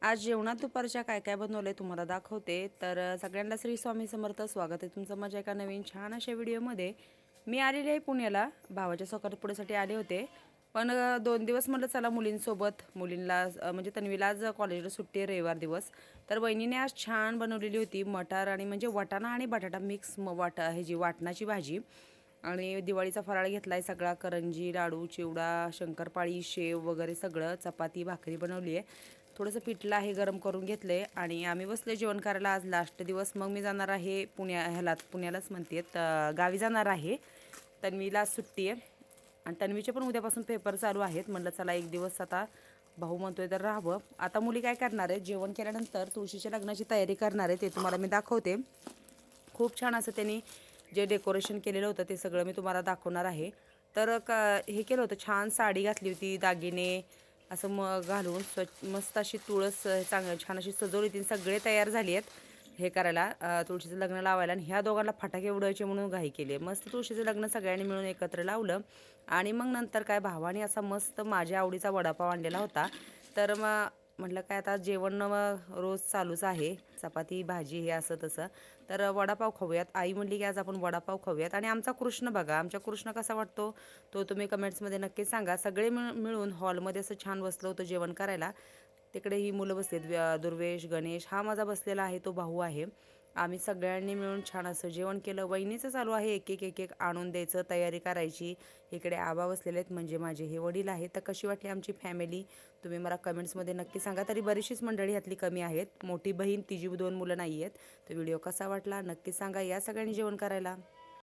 आज जेवणात दुपारच्या काय काय बनवलंय तुम्हाला दाखवते. तर सगळ्यांना श्री स्वामी समर्थ. स्वागत आहे तुमचं माझ्या एका नवीन छान अशा व्हिडिओमध्ये. मी आलेली आहे पुण्याला, भावाच्या साखरपुड्यासाठी आले होते. पण 2 दिवस म्हटलं चला मुलींसोबत, मुलींना म्हणजे तन्वीला आज कॉलेजला सुट्टी आहे रविवार दिवस. तर वहिनीने आज छान बनवलेली होती मटार आणि म्हणजे वाटाणा आणि बटाटा मिक्स ह्याची वाटणाची भाजी. आणि दिवाळीचा फराळ घेतला आहे सगळा, करंजी, लाडू, चिवडा, शंकरपाळी, शेव वगैरे सगळं, चपाती भाकरी बनवली आहे. थोडंसं पिठलं आहे गरम करून घेतलं आहे आणि आम्ही बसले जेवण करायला. आज लास्ट दिवस. मग मी जाणार आहे पुण्यालाच म्हणते, गावी जाणार आहे. तन्वीला आज सुट्टी आहे आणि तन्वीचे पण उद्यापासून पेपर चालू आहेत. म्हटलं चला एक दिवस आता भाऊ म्हणतोय तर राहावं. आता मुली काय करणार आहे, जेवण केल्यानंतर तुळशीच्या लग्नाची तयारी करणार आहे, ते तुम्हाला मी दाखवते. खूप छान असं त्यांनी जे डेकोरेशन केलेलं होतं ते सगळं मी तुम्हाला दाखवणार आहे. तर हे केलं होतं, छान साडी घातली होती, दागिने असं घालून मस्त अशी तुळस छान अशी सजवली होती. सगळे तयार झाली आहेत हे करायला, तुळशीचं लग्न लावायला. आणि ह्या दोघांना फटाके उडवायचे म्हणून घाई केली. मस्त तुळशीचं लग्न सगळ्यांनी मिळून एकत्र लावलं. आणि मग नंतर काय भावाने असा मस्त माझ्या आवडीचा वडापाव आणलेला होता. तर मग म्हटलं काय आता जेवण मग रोज चालूच आहे, चपाती भाजी हे असं तसं. तर वडापाव खाऊयात. आई म्हणली की आज आपण वडापाव खाऊयात. आणि आमचा कृष्ण बघा, आमच्या कृष्ण कसा वाटतो तो तुम्ही कमेंट्समध्ये नक्की सांगा. सगळे मिळून हॉलमध्ये असं छान बसलं होतं जेवण करायला. तिकडे ही मुलं बसलेत, दुर्वेश, गणेश, हा माझा बसलेला आहे तो भाऊ आहे. आम्ही सगळ्यांनी मिळून छान असं जेवण केलं. वहिनीचं चालू आहे एक एक आणून द्यायचं, तयारी करायची. इकडे आबा बसलेले आहेत, म्हणजे माझे हे वडील आहेत. तर कशी वाटली आमची फॅमिली तुम्ही मला कमेंट्समध्ये नक्की सांगा. तरी बरीचशीच मंडळी ह्यातली कमी आहेत. मोठी बहीण, तिची 2 मुलं नाही आहेत. तर व्हिडिओ कसा वाटला नक्की सांगा. या सगळ्यांनी जेवण करायला.